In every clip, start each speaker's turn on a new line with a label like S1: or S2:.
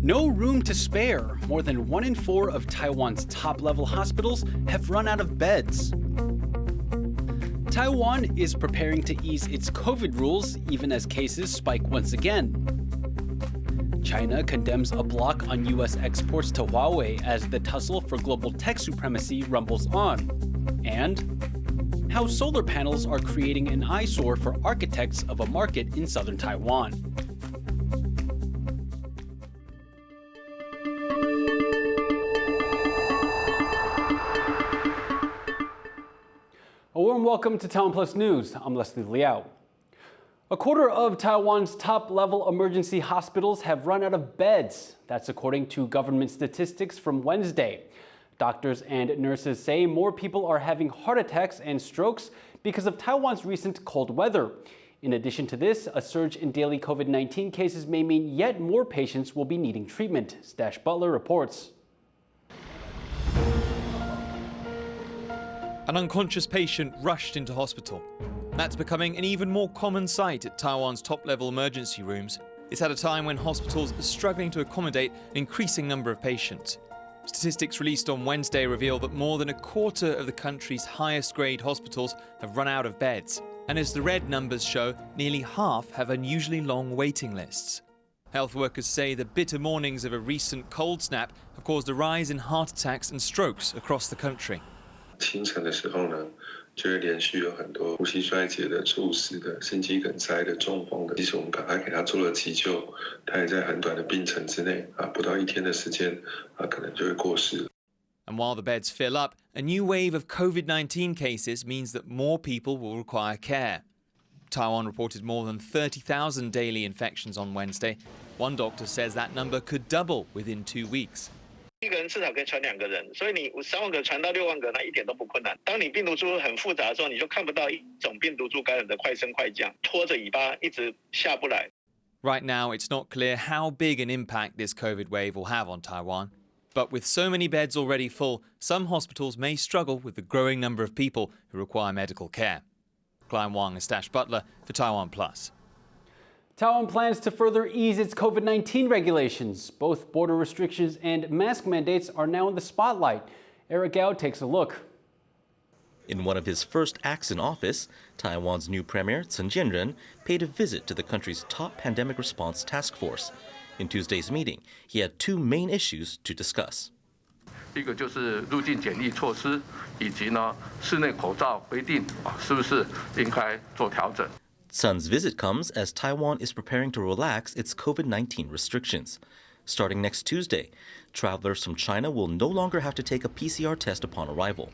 S1: No room to spare. More than 1 in 4 of Taiwan's top-level hospitals have run out of beds. Taiwan is preparing to ease its COVID rules even as cases spike once again. China condemns a block on U.S. exports to Huawei as the tussle for global tech supremacy rumbles on. And how solar panels are creating an eyesore for architects of a market in southern Taiwan. A warm welcome to TaiwanPlus News. I'm Liao. A quarter of Taiwan's top-level emergency hospitals have run out of beds. That's according to government statistics from Wednesday. Doctors and nurses say more people are having heart attacks and strokes because of Taiwan's recent cold weather. In addition to this, a surge in daily COVID-19 cases may mean yet more patients will be needing treatment. Stash Butler reports.
S2: An unconscious patient rushed into hospital. That's becoming an even more common sight at Taiwan's top-level emergency rooms. It's at a time when hospitals are struggling to accommodate an increasing number of patients. Statistics released on Wednesday reveal that more than a quarter of the country's highest-grade hospitals have run out of beds. And as the red numbers show, nearly half have unusually long waiting lists. Health workers say the bitter mornings of a recent cold snap have caused a rise in heart attacks and strokes across the country.
S3: 清晨的时候呢，就会连续有很多呼吸衰竭的、猝死的、心肌梗塞的、中风的。即使我们赶快给他做了急救，他也在很短的病程之内不到1天的时间可能就会过世。
S2: And while the beds fill up, a new wave of COVID-19 cases means that more people will require care. Taiwan reported more than 30,000 daily infections on Wednesday. One doctor says that number could double within 2 weeks.
S4: 1个人至少可以传2个人，所以你3万个传到6万个，那一点都不困难。当你病毒株很复杂的时候，你就看不到一种病毒株感染的快升快降，拖着尾巴一直下不来。
S2: Right now, it's not clear how big an impact this COVID wave will have on Taiwan. But with so many beds already full, some hospitals may struggle with the growing number of people who require medical care. Klein Wang and Stash Butler for TaiwanPlus.
S1: Taiwan plans to further ease its COVID-19 regulations. Both border restrictions and mask mandates are now in the spotlight. Eric Liao takes a look.
S5: In one of his first acts in office, Taiwan's new premier, Chen Jianren, paid a visit to the country's top pandemic response task force. In Tuesday's meeting, he had 2 main issues to discuss.
S6: 一个就是入境检疫措施，以及呢室内口罩规定是不是应该做调整。
S5: Sun's visit comes as Taiwan is preparing to relax its COVID-19 restrictions. Starting next Tuesday, travelers from China will no longer have to take a PCR test upon arrival.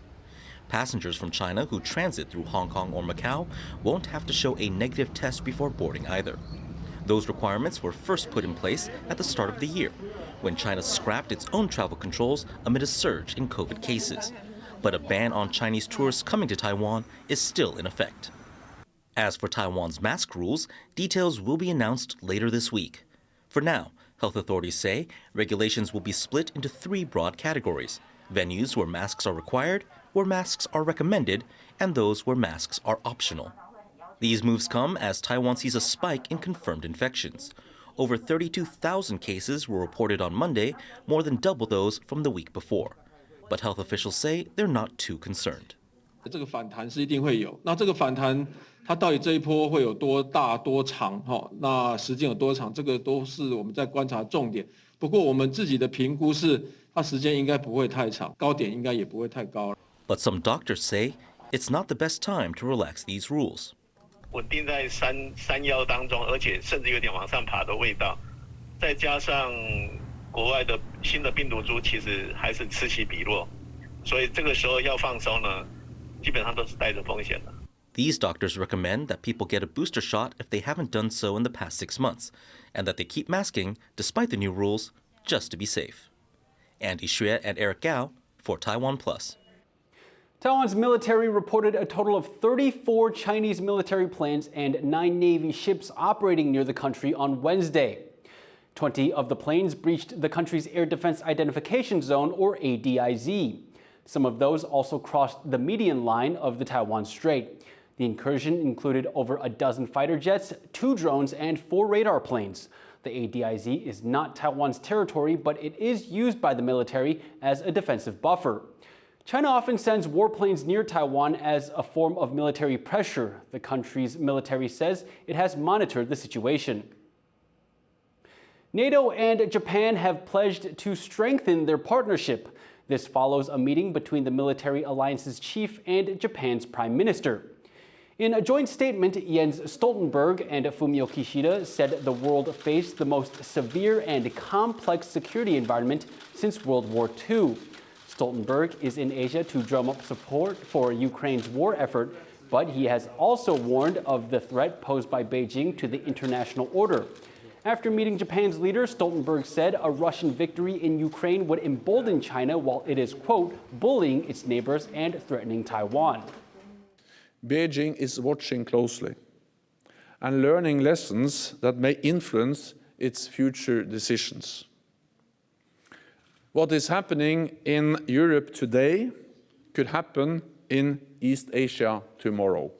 S5: Passengers from China who transit through Hong Kong or Macau won't have to show a negative test before boarding either. Those requirements were first put in place at the start of the year, when China scrapped its own travel controls amid a surge in COVID cases. But a ban on Chinese tourists coming to Taiwan is still in effect. As for Taiwan's mask rules, details will be announced later this week. For now, health authorities say regulations will be split into 3 broad categories: venues where masks are required, where masks are recommended, and those where masks are optional. These moves come as Taiwan sees a spike in confirmed infections. Over 32,000 cases were reported on Monday, more than double those from the week before. But health officials say they're not too concerned.
S7: 这个反弹是一定会有，那这个反弹它到底这一波会有多大多长？那时间有多长？这个都是我们在观察重点。不过我们自己的评估是，它时间应该不会太长，高点应该也不会太高。
S5: But some doctors say it's not the best time to relax these rules.
S4: 稳定在山腰当中，而且甚至有点往上爬的味道，再加上国外的新的病毒株，其实还是此起彼落，所以这个时候要放松呢，基本上都是带着风险的。
S5: These doctors recommend that people get a booster shot if they haven't done so in the past 6 months, and that they keep masking despite the new rules, just to be safe. Andy Xue and Eric Liao for TaiwanPlus.
S1: Taiwan's military reported a total of 34 Chinese military planes and 9 Navy ships operating near the country on Wednesday. 20 of the planes breached the country's Air Defense Identification Zone, or ADIZ. Some of those also crossed the median line of the Taiwan Strait. The incursion included over a dozen fighter jets, 2 drones, and 4 radar planes. The ADIZ is not Taiwan's territory, but it is used by the military as a defensive buffer. China often sends warplanes near Taiwan as a form of military pressure. The country's military says it has monitored the situation. NATO and Japan have pledged to strengthen their partnership. This follows a meeting between the military alliance's chief and Japan's prime minister. In a joint statement, Jens Stoltenberg and Fumio Kishida said the world faced the most severe and complex security environment since World War II. Stoltenberg is in Asia to drum up support for Ukraine's war effort, but he has also warned of the threat posed by Beijing to the international order. After meeting Japan's leader, Stoltenberg said a Russian victory in Ukraine would embolden China while it is, quote, bullying its neighbors and threatening Taiwan.
S8: Beijing is watching closely and learning lessons that may influence its future decisions. What is happening in Europe today could happen in East Asia tomorrow.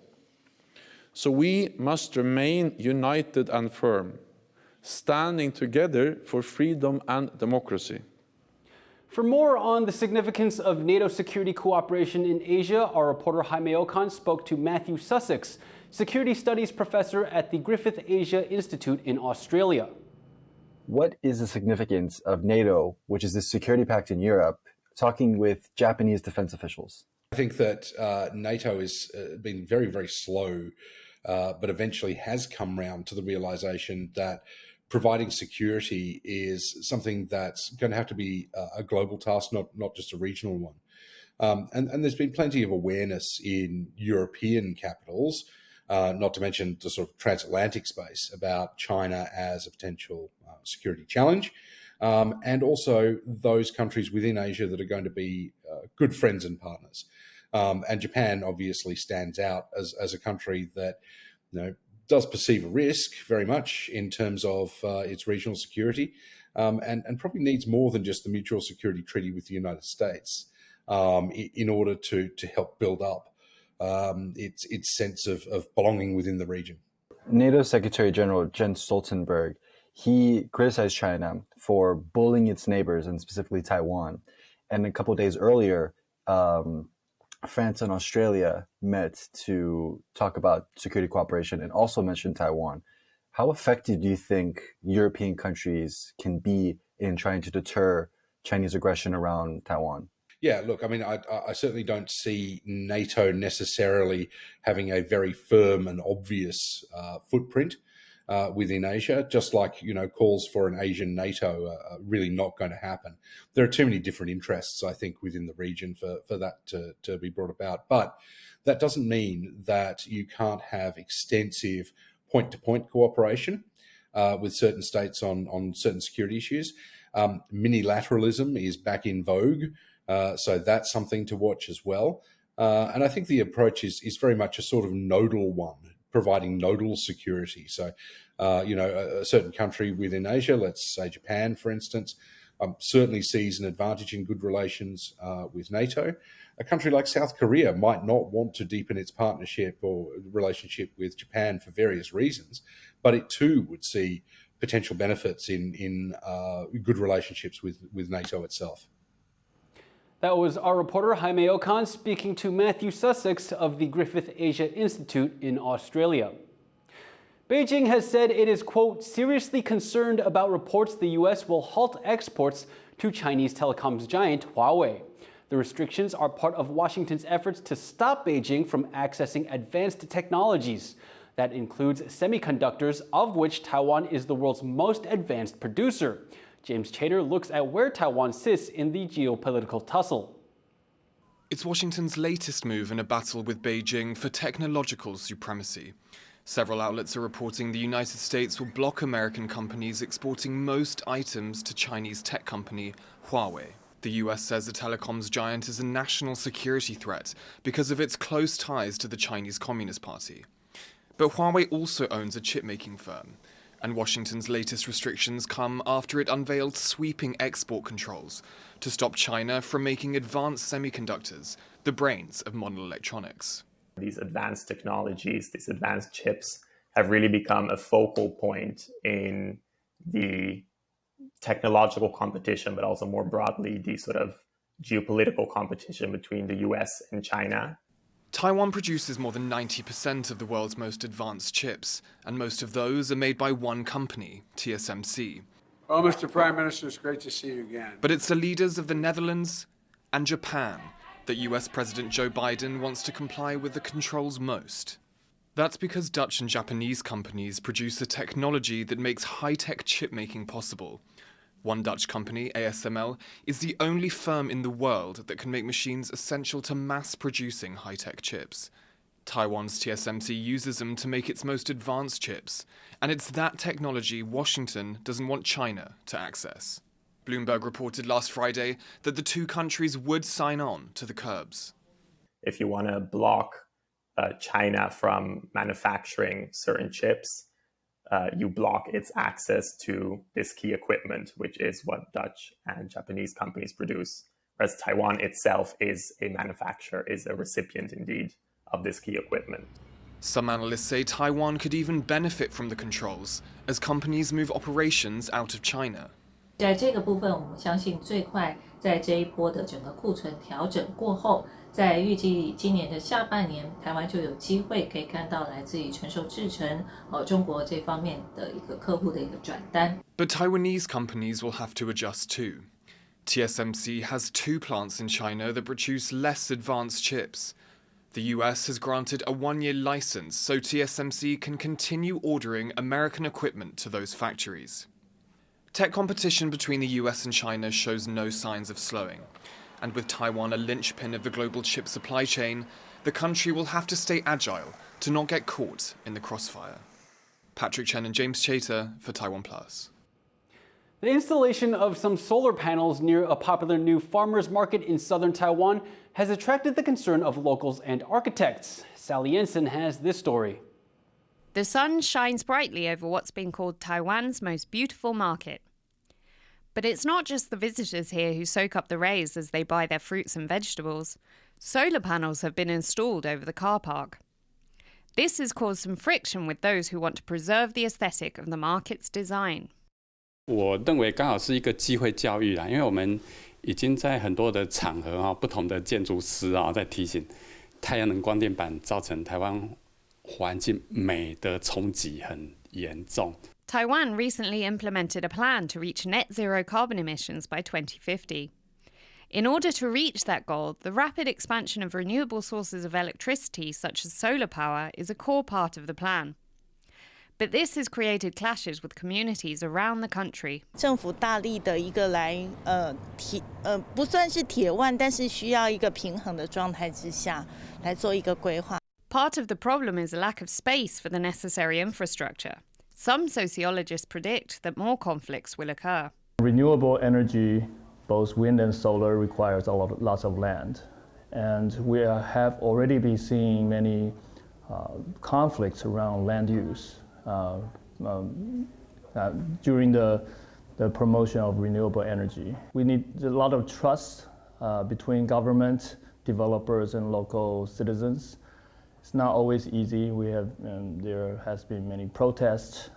S8: So we must remain united and firm, standing together for freedom and democracy.
S1: For more on the significance of NATO security cooperation in Asia, our reporter Jaime Okan spoke to Matthew Sussex, security studies professor at the Griffith Asia Institute in Australia.
S9: What is the significance of NATO, which is this security pact in Europe, talking with Japanese defense officials?
S10: I think that NATO has been very, very slow, but eventually has come round to the realization that providing security is something that's going to have to be a global task, not just a regional one. And there's been plenty of awareness in European capitals, not to mention the sort of transatlantic space, about China as a potential security challenge, and also those countries within Asia that are going to be good friends and partners. And Japan obviously stands out as a country that, does perceive a risk very much in terms of its regional security, and probably needs more than just the mutual security treaty with the United States in order to help build up its sense of belonging within the region.
S9: NATO Secretary General Jens Stoltenberg, he criticized China for bullying its neighbors, and specifically Taiwan. And a couple of days earlier, France and Australia met to talk about security cooperation and also mentioned Taiwan. How effective do you think European countries can be in trying to deter Chinese aggression around Taiwan?
S10: Yeah, look, I mean, I certainly don't see NATO necessarily having a very firm and obvious footprint within Asia, just like, calls for an Asian NATO are really not going to happen. There are too many different interests, I think, within the region for that to be brought about. But that doesn't mean that you can't have extensive point-to-point cooperation with certain states on certain security issues. Minilateralism is back in vogue, so that's something to watch as well. And I think the approach is very much a sort of nodal one, providing nodal security. So, a certain country within Asia, let's say Japan, for instance, certainly sees an advantage in good relations with NATO. A country like South Korea might not want to deepen its partnership or relationship with Japan for various reasons, but it too would see potential benefits in good relationships with NATO itself.
S1: That was our reporter Jaime Okan speaking to Matthew Sussex of the Griffith Asia Institute in Australia. Beijing has said it is, quote, seriously concerned about reports the U.S. will halt exports to Chinese telecoms giant Huawei. The restrictions are part of Washington's efforts to stop Beijing from accessing advanced technologies. That includes semiconductors, of which Taiwan is the world's most advanced producer. James Chater looks at where Taiwan sits in the geopolitical tussle.
S11: It's Washington's latest move in a battle with Beijing for technological supremacy. Several outlets are reporting the United States will block American companies exporting most items to Chinese tech company Huawei. The US says the telecoms giant is a national security threat because of its close ties to the Chinese Communist Party. But Huawei also owns a chip-making firm, and Washington's latest restrictions come after it unveiled sweeping export controls to stop China from making advanced semiconductors, the brains of modern electronics.
S12: These advanced technologies, these advanced chips have really become a focal point in the technological competition, but also more broadly, the sort of geopolitical competition between the US and China.
S11: Taiwan produces more than 90% of the world's most advanced chips, and most of those are made by one company, TSMC.
S13: Well, Mr. Prime Minister, it's great to see you again.
S11: But it's the leaders of the Netherlands and Japan that US President Joe Biden wants to comply with the controls most. That's because Dutch and Japanese companies produce the technology that makes high-tech chip making possible. One Dutch company, ASML, is the only firm in the world that can make machines essential to mass-producing high-tech chips. Taiwan's TSMC uses them to make its most advanced chips, and it's that technology Washington doesn't want China to access. Bloomberg reported last Friday that the two countries would sign on to the curbs.
S12: If you want to block China from manufacturing certain chips, you block its access to this key equipment, which is what Dutch and Japanese companies produce. Whereas Taiwan itself is a manufacturer, is a recipient indeed of this key equipment.
S11: Some analysts say Taiwan could even benefit from the controls as companies move operations out of China.
S14: 在这个部分，我们相信最快在这一波的整个库存调整过后，在预计今年的下半年，台湾就有机会可以看到来自于成熟制程中国这方面的一个客户的一个转单。
S11: But Taiwanese companies will have to adjust too. TSMC has 2 plants in China that produce less advanced chips. The US has granted a 1-year license so TSMC can continue ordering American equipment to those factories. Tech competition between the US and China shows no signs of slowing. And with Taiwan a linchpin of the global chip supply chain, the country will have to stay agile to not get caught in the crossfire. Patrick Chen and James Chater for TaiwanPlus.
S1: The installation of some solar panels near a popular new farmers market in southern Taiwan has attracted the concern of locals and architects. Sally Jensen has this story.
S15: The sun shines brightly over what's been called Taiwan's most beautiful market. But it's not just the visitors here who soak up the rays as they buy their fruits and vegetables. Solar panels have been installed over the car park. This has caused some friction with those who want to preserve the aesthetic of the market's design.
S16: 我认为刚好是一个机会教育啦，因为我们已经在很多的场合不同的建筑师在提醒太阳能光电板造成台湾环境美的冲击很严重。
S15: Taiwan recently implemented a plan to reach net zero carbon emissions by 2050. In order to reach that goal, the rapid expansion of renewable sources of electricity, such as solar power, is a core part of the plan. But this has created clashes with communities around the country.
S17: 政府大力的一个来不算是铁腕，但是需要一个平衡的状态之下来做一个规划。
S15: Part of the problem is a lack of space for the necessary infrastructure. Some sociologists predict that more conflicts will occur.
S18: Renewable energy, both wind and solar, requires lots of land. And we have already been seeing many conflicts around land use during the promotion of renewable energy. We need a lot of trust between government, developers, and local citizens. It's not always easy. There has been many protests.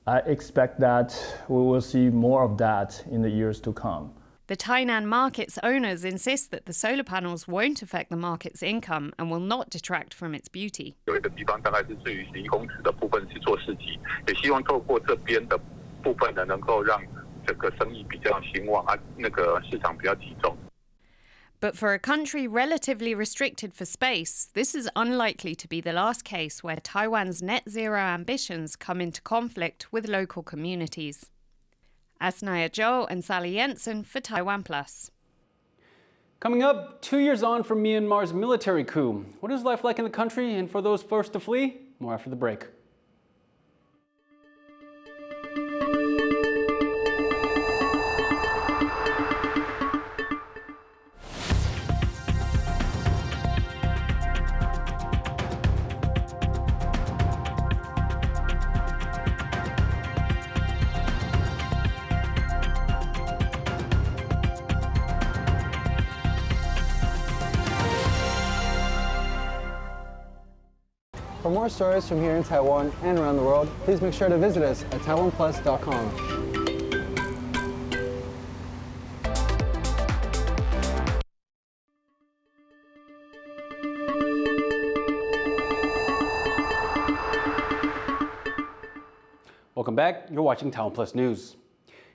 S18: I expect that we will see more of that in the years to come.
S15: The Tainan market's owners insist that the solar panels won't affect the market's income and will not detract from its beauty.
S6: 有一个地方大概是至于11公尺的部分是做市集，也希望透过这边的部分呢，能够让整个生意比较兴旺那个市场比较集中。
S15: But for a country relatively restricted for space, this is unlikely to be the last case where Taiwan's net zero ambitions come into conflict with local communities. Asnaya Zhou and Sally Jensen for TaiwanPlus.
S1: Coming up, 2 years on from Myanmar's military coup. What is life like in the country and for those forced to flee? More after the break.
S9: more stories from here in Taiwan and around the world, please make sure to visit us at TaiwanPlus.com.
S1: Welcome back. You're watching TaiwanPlus News.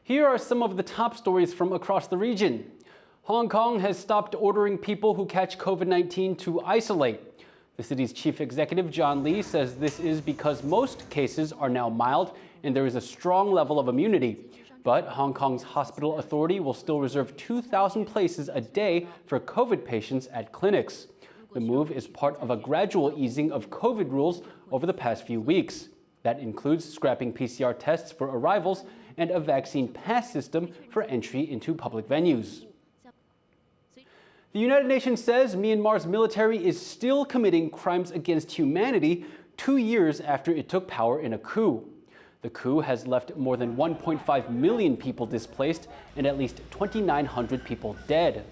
S1: Here are some of the top stories from across the region. Hong Kong has stopped ordering people who catch COVID-19 to isolate. The city's chief executive, John Lee, says this is because most cases are now mild and there is a strong level of immunity. But Hong Kong's hospital authority will still reserve 2,000 places a day for COVID patients at clinics. The move is part of a gradual easing of COVID rules over the past few weeks. That includes scrapping PCR tests for arrivals and a vaccine pass system for entry into public venues. The United Nations says Myanmar's military is still committing crimes against humanity 2 years after it took power in a coup. The coup has left more than 1.5 million people displaced and at least 2,900 people dead.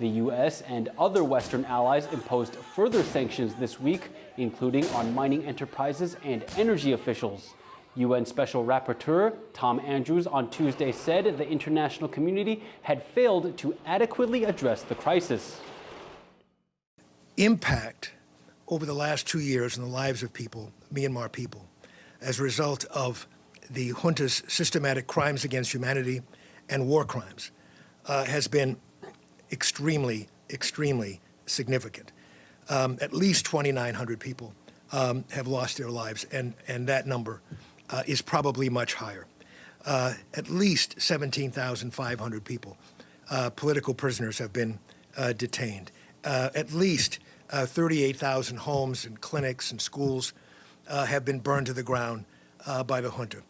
S1: The U.S. and other Western allies imposed further sanctions this week, including on mining enterprises and energy officials. UN Special Rapporteur Tom Andrews on Tuesday said the international community had failed to adequately address the crisis.
S19: Impact over the last 2 years in the lives of people, Myanmar people, as a result of the junta's systematic crimes against humanity and war crimes has been extremely, extremely significant. At least 2,900 people have lost their lives, and that number is probably much higher. At least 17,500 people, political prisoners, have been detained. At least 38,000 homes and clinics and schools have been burned to the ground by the junta.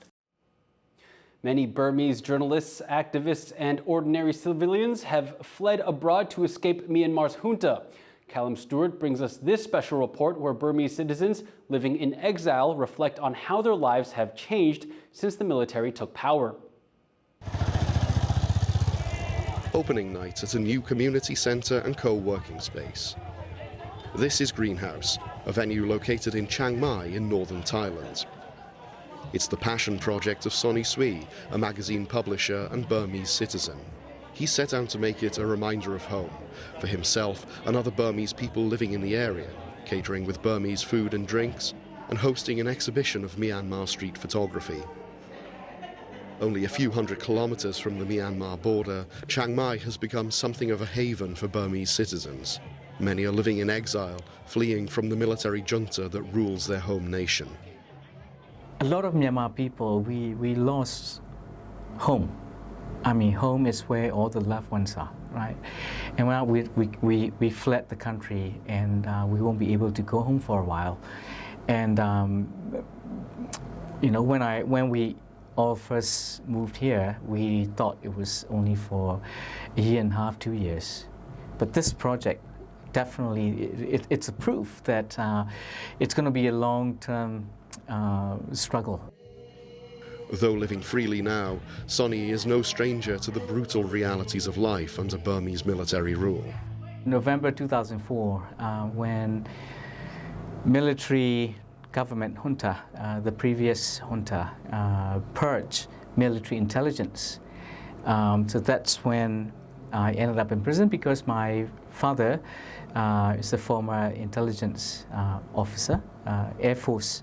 S1: Many Burmese journalists, activists, and ordinary civilians have fled abroad to escape Myanmar's junta. Callum Stewart brings us this special report where Burmese citizens living in exile reflect on how their lives have changed since the military took power.
S20: Opening night at a new community centre and co-working space. This is Greenhouse, a venue located in Chiang Mai in northern Thailand. It's the passion project of Sonny Sui, a magazine publisher and Burmese citizen. He set out to make it a reminder of home for himself and other Burmese people living in the area, catering with Burmese food and drinks, and hosting an exhibition of Myanmar street photography. Only a few hundred kilometers from the Myanmar border, Chiang Mai has become something of a haven for Burmese citizens. Many are living in exile, fleeing from the military junta that rules their home nation.
S21: A lot of Myanmar people, we lost home. I mean, home is where all the loved ones are, right? And when we fled the country, and we won't be able to go home for a while. And you know, when we all first moved here, we thought it was only for a year and a half, 2 years. But this project definitely, it's a proof that it's going to be a long-term struggle.
S20: Though living freely now, Sonny is no stranger to the brutal realities of life under Burmese military rule.
S21: November 2004, when military government junta, the previous junta, purged military intelligence. So that's when I ended up in prison, because my father is a former intelligence officer, Air Force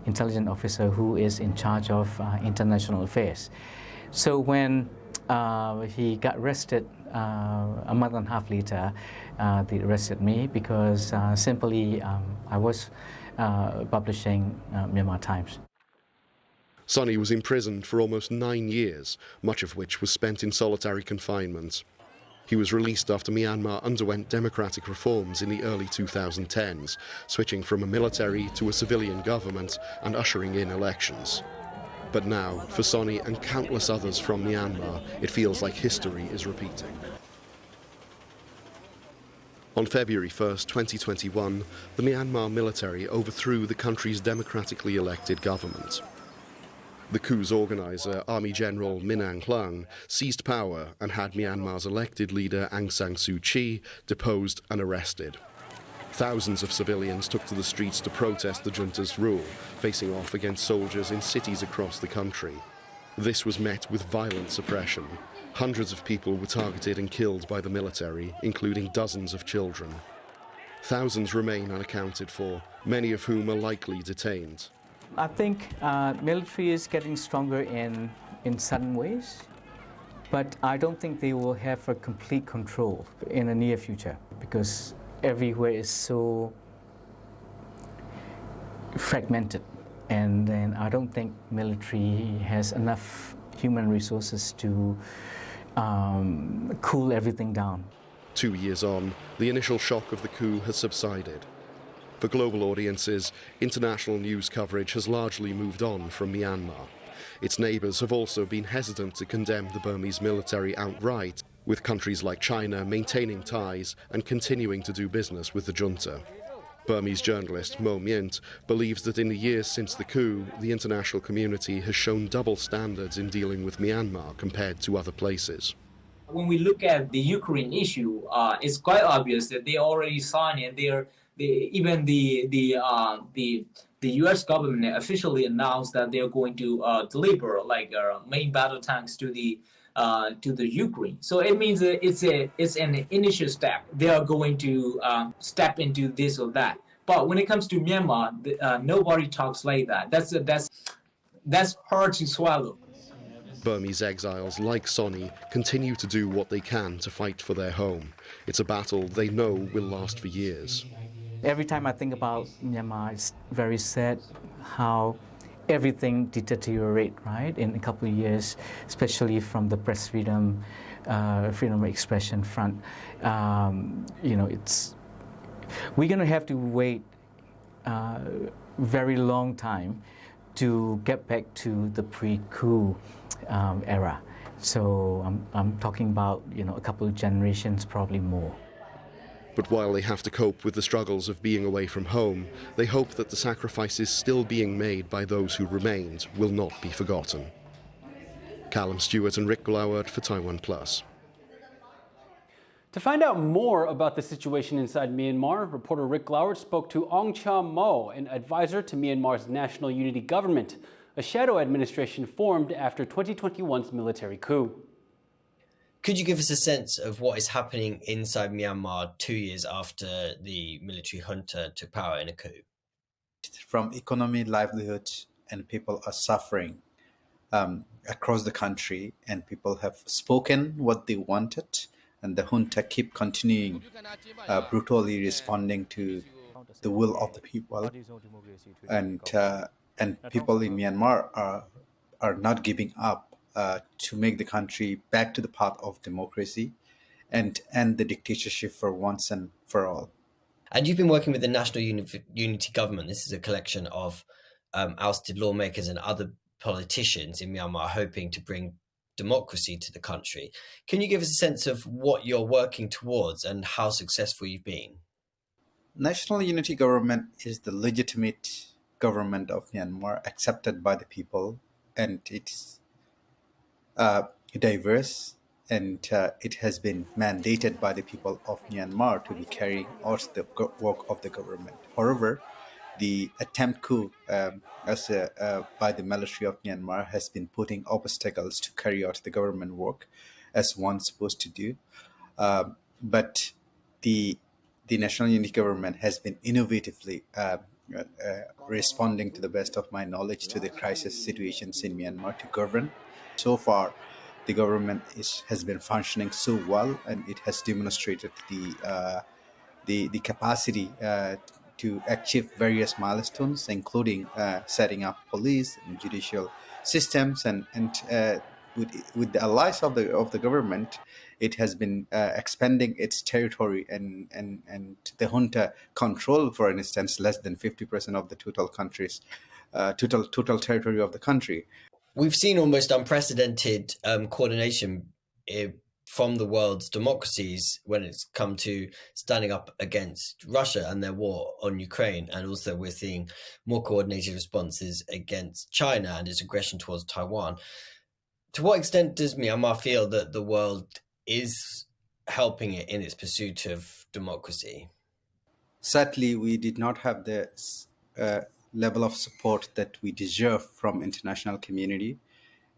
S21: intelligence officer who is in charge of international affairs. So when he got arrested a month and a half later, they arrested me because simply I was publishing Myanmar Times.
S20: Sonny was imprisoned for almost 9 years, much of which was spent in solitary confinement. He was released after Myanmar underwent democratic reforms in the early 2010s, switching from a military to a civilian government and ushering in elections. But now, for Sonny and countless others from Myanmar, it feels like history is repeating. On February 1st, 2021, the Myanmar military overthrew the country's democratically elected government. The coup's organizer, Army General Min Aung Hlaing, seized power and had Myanmar's elected leader Aung San Suu Kyi deposed and arrested. Thousands of civilians took to the streets to protest the junta's rule, facing off against soldiers in cities across the country. This was met with violent suppression. Hundreds of people were targeted and killed by the military, including dozens of children. Thousands remain unaccounted for, many of whom are likely detained.
S21: I think military is getting stronger in certain ways, but I don't think they will have a complete control in the near future because everywhere is so fragmented, and then I don't think military has enough human resources to cool everything down.
S20: 2 years on, the initial shock of the coup has subsided. For global audiences, international news coverage has largely moved on from Myanmar. Its neighbours have also been hesitant to condemn the Burmese military outright, with countries like China maintaining ties and continuing to do business with the junta. Burmese journalist Mo Myint believes that in the years since the coup, the international community has shown double standards in dealing with Myanmar compared to other places.
S3: When we look at the Ukraine issue, it's quite obvious that they already signed and even the U.S. government officially announced that they're going to deliver main battle tanks to the Ukraine. So it means that it's an initial step. They are going to step into this or that. But when it comes to Myanmar, nobody talks like that. That's hard to swallow.
S20: Burmese exiles like Sonny continue to do what they can to fight for their home. It's a battle they know will last for years.
S21: Every time I think about Myanmar, it's very sad how everything deteriorate, right, in a couple of years, especially from the press freedom, freedom of expression front. We're going to have to wait very long time to get back to the pre-coup era. So I'm talking about a couple of generations, probably more.
S20: But while they have to cope with the struggles of being away from home, they hope that the sacrifices still being made by those who remained will not be forgotten. Callum Stewart and Rick Gloward for TaiwanPlus.
S1: To find out more about the situation inside Myanmar, reporter Rick Gloward spoke to Aung Cha Mo, an advisor to Myanmar's National Unity Government, a shadow administration formed after 2021's military coup.
S22: Could you give us a sense of what is happening inside Myanmar 2 years after the military junta took power in a coup?
S23: From economy, livelihood, and people are suffering across the country, and people have spoken what they wanted, and the junta keep continuing brutally responding to the will of the people, and people in Myanmar are not giving up to make the country back to the path of democracy and end the dictatorship for once and for all.
S22: And you've been working with the National Unity Government. This is a collection of ousted lawmakers and other politicians in Myanmar hoping to bring democracy to the country. Can you give us a sense of what you're working towards and how successful you've been?
S23: National Unity Government is the legitimate government of Myanmar, accepted by the people, and it's diverse, and it has been mandated by the people of Myanmar to be carrying out the work of the government. However, the attempt coup by the military of Myanmar has been putting obstacles to carry out the government work as one's supposed to do. But the National Unity Government has been innovatively responding, to the best of my knowledge, to the crisis situations in Myanmar to govern. So far, the government has been functioning so well, and it has demonstrated the capacity to achieve various milestones, including setting up police and judicial systems, and with the allies of the government, it has been expanding its territory, and the junta control, for instance, less than 50% of the total territory of the country.
S22: We've seen almost unprecedented coordination from the world's democracies when it's come to standing up against Russia and their war on Ukraine. And also we're seeing more coordinated responses against China and its aggression towards Taiwan. To what extent does Myanmar feel that the world is helping it in its pursuit of democracy?
S23: Sadly, we did not have the level of support that we deserve from international community,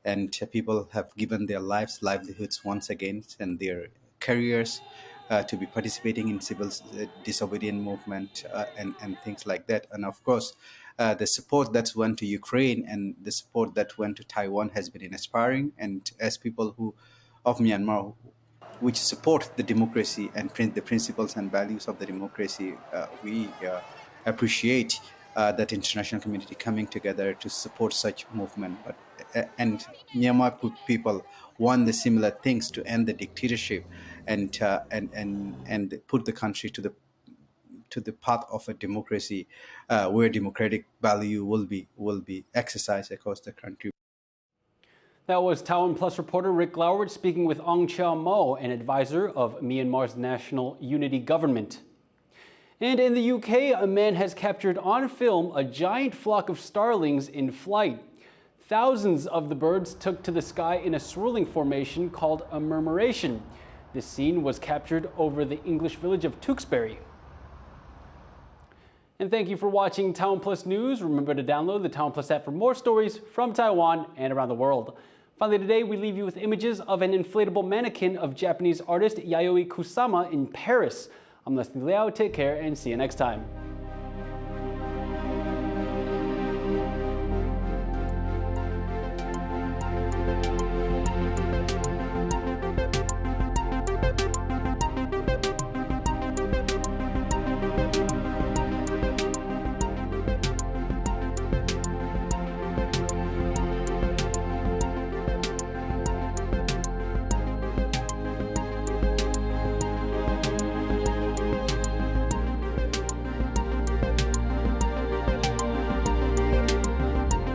S23: and people have given their livelihoods once again, and their careers to be participating in civil disobedience movement and things like that. And of course, the support that went to Ukraine and the support that went to Taiwan has been inspiring. And as people of Myanmar, which support the democracy and the principles and values of the democracy, we appreciate that international community coming together to support such movement. And Myanmar people want the similar things to end the dictatorship and put the country to the path of a democracy where democratic value will be exercised across the country.
S1: That was TaiwanPlus reporter Rick Lauer speaking with Ong Chia Mo, an advisor of Myanmar's National Unity Government. And in the UK, a man has captured on film a giant flock of starlings in flight. Thousands of the birds took to the sky in a swirling formation called a murmuration. This scene was captured over the English village of Tewkesbury. And thank you for watching TaiwanPlus News. Remember to download the TaiwanPlus app for more stories from Taiwan and around the world. Finally, today we leave you with images of an inflatable mannequin of Japanese artist Yayoi Kusama in Paris. I'm Liao. Take care and see you next time.